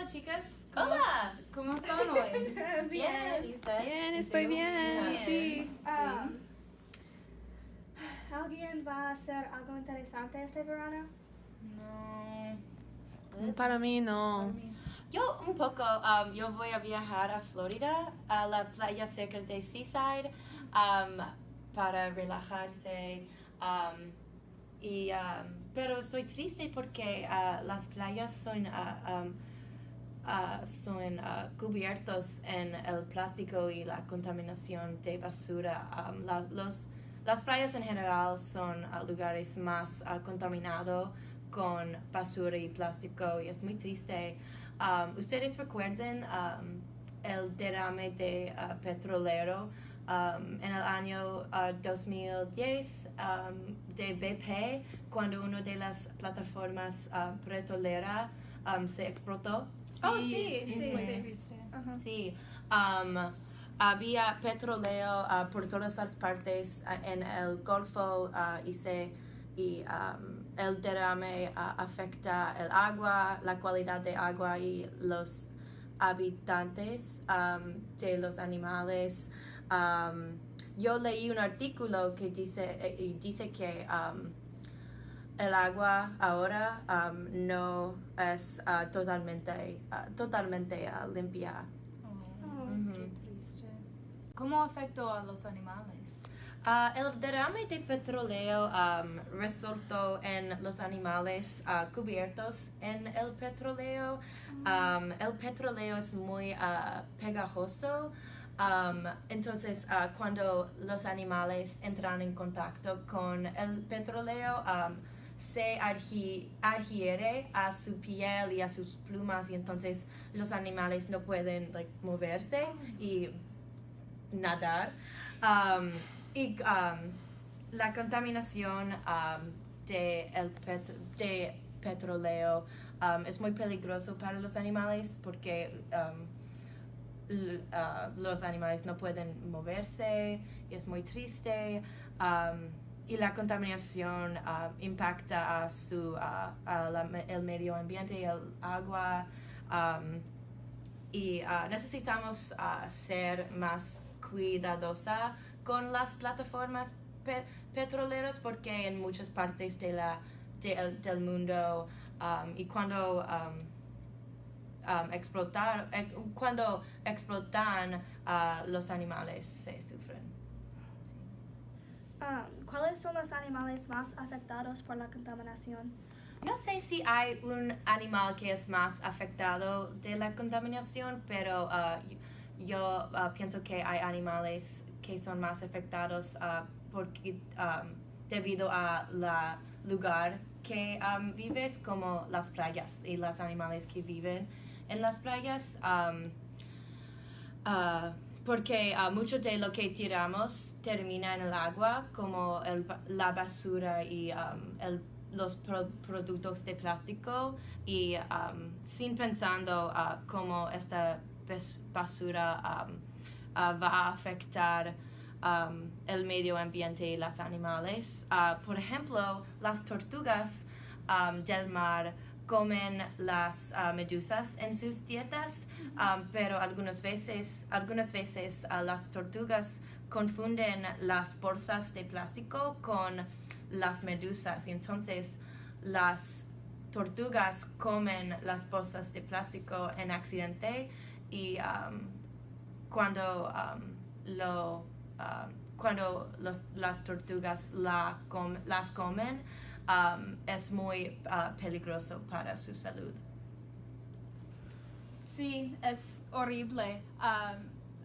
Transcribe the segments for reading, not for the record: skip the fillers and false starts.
Hola, chicas. Hola. ¿Cómo están hoy? Bien, ¿y usted? Bien, estoy bien. Sí. ¿Alguien va a hacer algo interesante este verano? No. Para mí no. Yo un poco, yo voy a viajar a Florida, a la playa cerca de Seaside, para relajarse. Pero estoy triste porque las playas son cubiertos en el plástico y la contaminación de basura. Las playas en general son lugares más contaminados con basura y plástico y es muy triste. ¿Ustedes recuerdan el derrame de petrolero en el año 2010 de BP cuando una de las plataformas petroleras se explotó? Oh, sí. Ajá. Sí, había petróleo por todas las partes en el Golfo y el derrame afecta el agua, la calidad de agua y los habitantes de los animales. Yo leí un artículo que dice que el agua ahora no es totalmente limpia. Qué triste. ¿Cómo afectó a los animales? El derrame de petróleo resultó en los animales cubiertos en el petróleo. El petróleo es muy pegajoso. Entonces, cuando los animales entran en contacto con el petróleo, se adhiere a su piel y a sus plumas y entonces los animales no pueden moverse y nadar. La contaminación de petróleo es muy peligroso para los animales porque los animales no pueden moverse y es muy triste. Y la contaminación impacta el medio ambiente y el agua. Necesitamos ser más cuidadosa con las plataformas petroleras porque en muchas partes del mundo y cuando explotan los animales se sufren. ¿Cuáles son los animales más afectados por la contaminación? No sé si hay un animal que es más afectado de la contaminación, pero yo pienso que hay animales que son más afectados debido a la lugar que vives, como las playas y los animales que viven en las playas. Porque mucho de lo que tiramos termina en el agua, como la basura y los productos de plástico, y sin pensando cómo esta basura va a afectar el medio ambiente y los animales. Por ejemplo, las tortugas del mar comen las medusas en sus dietas, pero algunas veces las tortugas confunden las bolsas de plástico con las medusas. Entonces, las tortugas comen las bolsas de plástico en accidente y cuando las tortugas las comen, es muy peligroso para su salud. Sí, es horrible.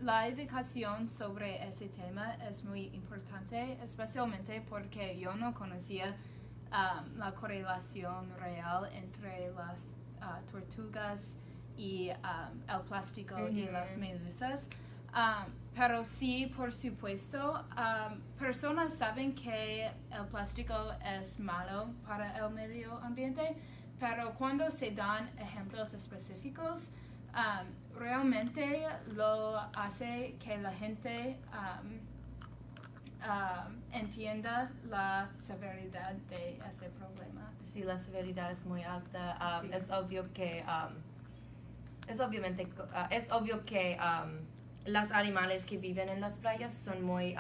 La educación sobre ese tema es muy importante, especialmente porque yo no conocía la correlación real entre las tortugas y el plástico y las medusas. Pero sí, por supuesto, personas saben que el plástico es malo para el medio ambiente, pero cuando se dan ejemplos específicos, realmente lo hace que la gente entienda la severidad de ese problema. Sí, la severidad es muy alta. Sí. Es obvio que es obvio que los animales que viven en las playas son muy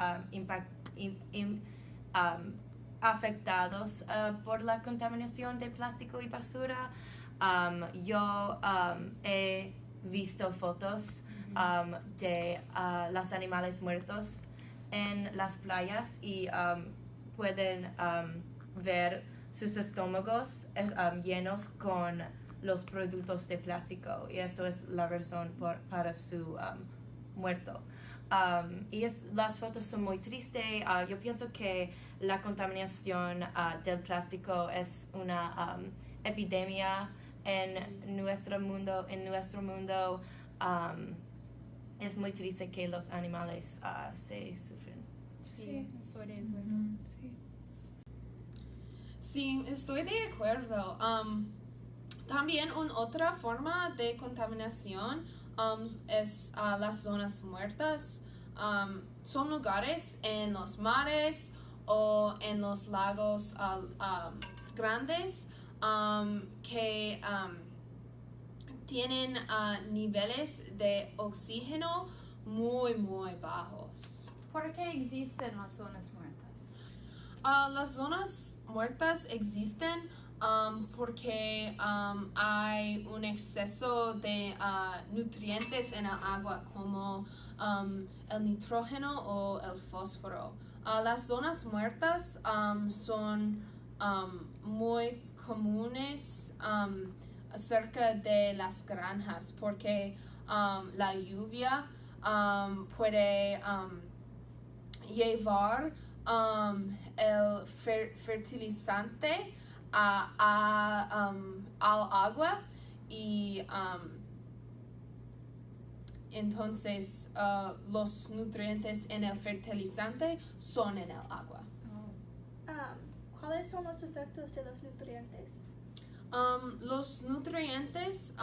afectados por la contaminación de plástico y basura. Yo he visto fotos de los animales muertos en las playas y pueden ver sus estómagos llenos con los productos de plástico, y eso es la razón para su muerto. Las fotos son muy tristes. Yo pienso que la contaminación del plástico es una epidemia en nuestro mundo. Es muy triste que los animales se sufren. Sí, es horrible. Sí, estoy de acuerdo. También una otra forma de contaminación es las zonas muertas. Son lugares en los mares o en los lagos grandes que tienen niveles de oxígeno muy, muy bajos. ¿Por qué existen las zonas muertas? Las zonas muertas existen porque hay un exceso de nutrientes en el agua como el nitrógeno o el fósforo. Las zonas muertas son muy comunes cerca de las granjas porque la lluvia puede llevar el fertilizante al agua y entonces los nutrientes en el fertilizante son en el agua. ¿Cuáles son los efectos de los nutrientes? Los nutrientes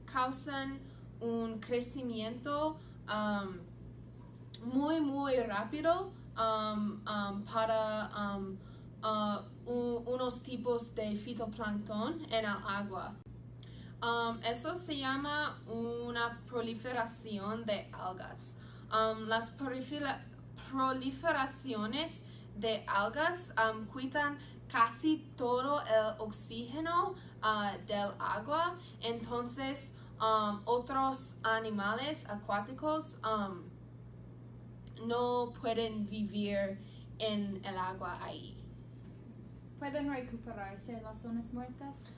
causan un crecimiento muy, muy rápido para unos tipos de fitoplancton en el agua. Eso se llama una proliferación de algas. Las proliferaciones de algas quitan casi todo el oxígeno del agua, entonces otros animales acuáticos no pueden vivir en el agua ahí. ¿Pueden recuperarse las zonas muertas?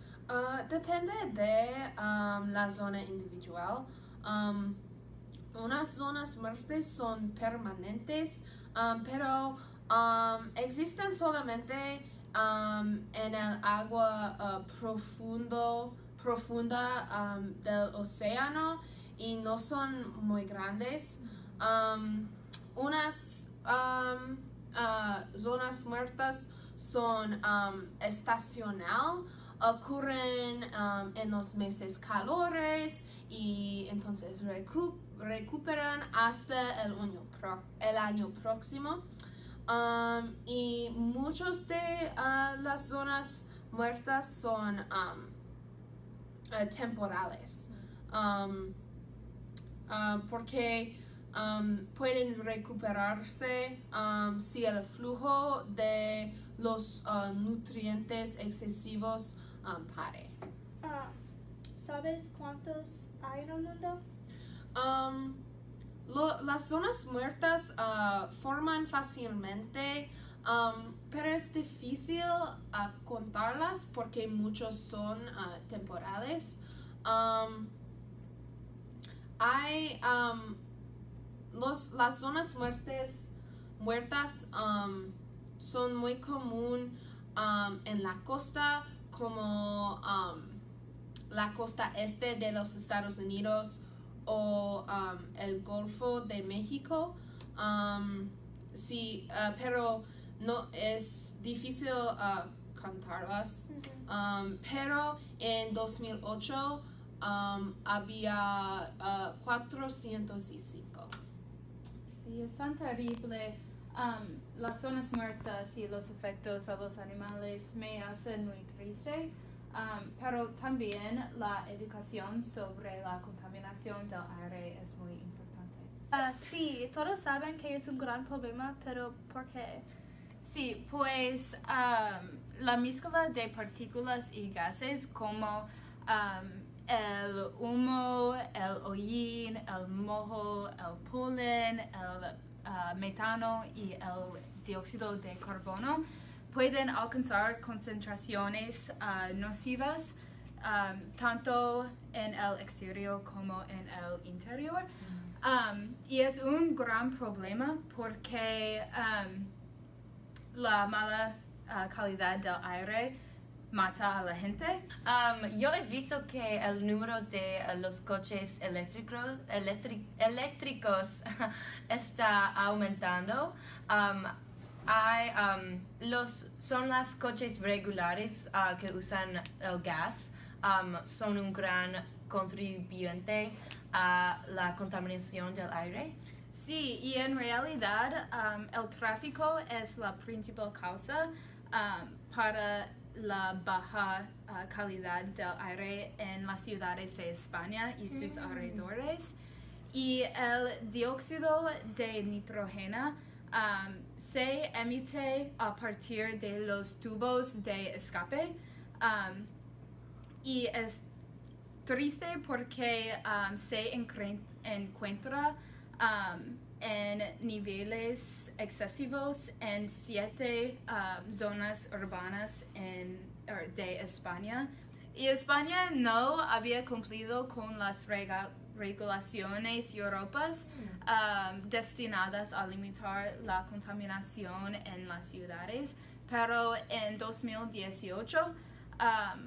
Depende de la zona individual. Unas zonas muertas son permanentes, pero existen solamente en el agua profunda del océano y no son muy grandes. Unas zonas muertas son estacional, ocurren en los meses calores y entonces recuperan hasta el año próximo. Y muchos de las zonas muertas son temporales porque pueden recuperarse si el flujo de los nutrientes excesivos pare. ¿Sabes cuántos hay en el mundo? Las zonas muertas forman fácilmente, pero es difícil contarlas porque muchos son temporales. Las zonas muertas son muy común en la costa, como la costa este de los Estados Unidos o el Golfo de México. Sí, pero no es difícil contarlas. Pero en 2008 había 405. Sí, es tan terrible. Las zonas muertas y los efectos a los animales me hacen muy triste. Pero también la educación sobre la contaminación del aire es muy importante. Sí, todos saben que es un gran problema, pero ¿por qué? Sí, pues la mezcla de partículas y gases como el humo, el hollín, el moho, el polen, el metano y el dióxido de carbono pueden alcanzar concentraciones nocivas tanto en el exterior como en el interior. Y es un gran problema porque la mala calidad del aire mata a la gente. Yo he visto que el número de los coches eléctricos está aumentando. Son los coches regulares que usan el gas, son un gran contribuyente a la contaminación del aire. Sí, y en realidad el tráfico es la principal causa para la baja calidad del aire en las ciudades de España y sus alrededores. Y el dióxido de nitrógeno se emite a partir de los tubos de escape y es triste porque se encuentra en niveles excesivos en 7 zonas urbanas de España. Y España no había cumplido con las regulaciones europeas destinadas a limitar la contaminación en las ciudades, pero en 2018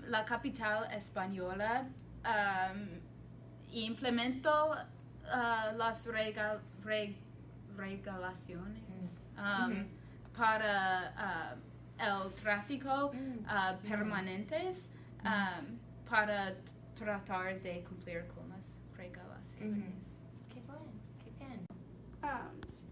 la capital española implementó las regulaciones para el tráfico permanentes para tratar de cumplir con las regulaciones. Qué bien.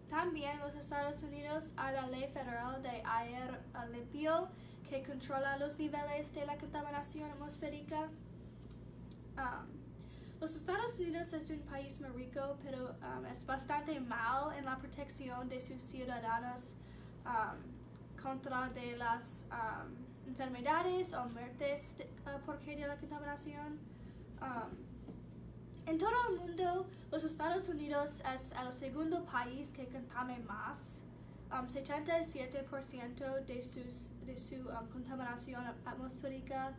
También en los Estados Unidos hay la Ley Federal de Aire Limpio que controla los niveles de la contaminación atmosférica. Los Estados Unidos es un país muy rico, pero es bastante mal en la protección de sus ciudadanos contra de las enfermedades o muertes por causa de la contaminación. En todo el mundo, los Estados Unidos es el segundo país que contamina más. 77% de su contaminación atmosférica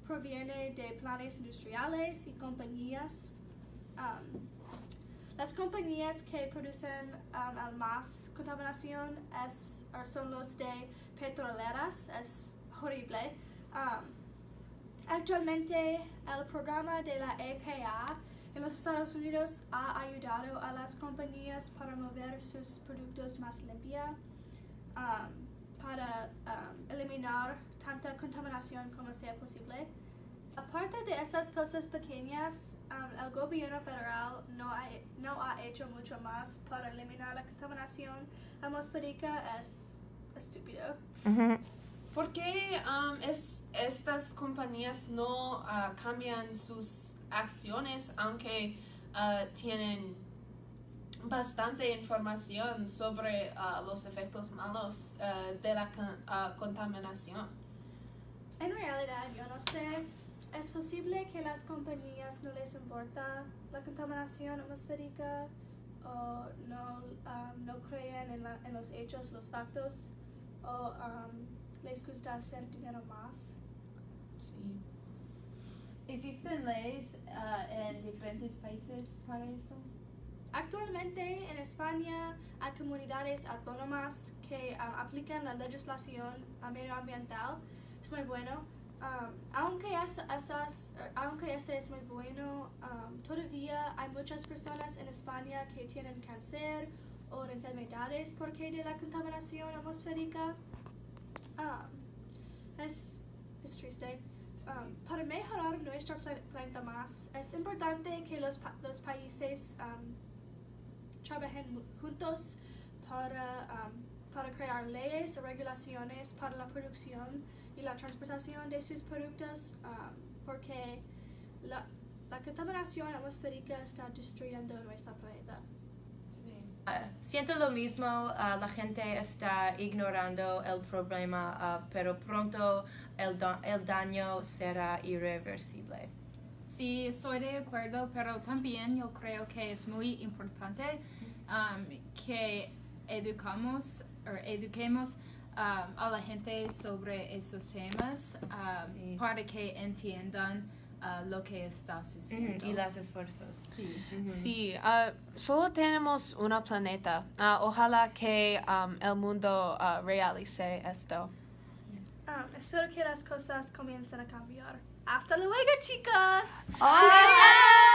proviene de planes industriales y compañías. Las compañías que producen más contaminación son los de petroleras, es horrible. Actualmente, el programa de la EPA en los Estados Unidos ha ayudado a las compañías para mover sus productos más limpios, para eliminar tanta contaminación como sea posible. Aparte de esas cosas pequeñas, el gobierno federal no ha hecho mucho más para eliminar la contaminación atmosférica. Es estúpido. ¿Por qué estas compañías no cambian sus acciones aunque tienen bastante información sobre los efectos malos de la contaminación? En realidad, yo no sé. Es posible que las compañías no les importa la contaminación atmosférica o no creen en los hechos, los factos, o les gusta hacer dinero más. Sí. ¿Existen leyes en diferentes países para eso? Actualmente en España hay comunidades autónomas que aplican la legislación medioambiental. Es muy bueno. Aunque ese es muy bueno, todavía hay muchas personas en España que tienen cáncer o enfermedades por causa de la contaminación atmosférica. Es triste. Para mejorar nuestro planeta más, es importante que los países trabajen juntos para crear leyes o regulaciones para la producción y la transportación de sus productos porque la contaminación atmosférica está destruyendo nuestro planeta. Siento lo mismo, la gente está ignorando el problema, pero pronto el daño será irreversible. Sí, estoy de acuerdo, pero también yo creo que es muy importante que eduquemos a la gente sobre esos temas Sí. para que entiendan lo que está sucediendo. Y los esfuerzos. Sí. Sí, solo tenemos un planeta. Ojalá que el mundo realice esto. Espero que las cosas comiencen a cambiar. Hasta luego, chicos. ¡Adiós!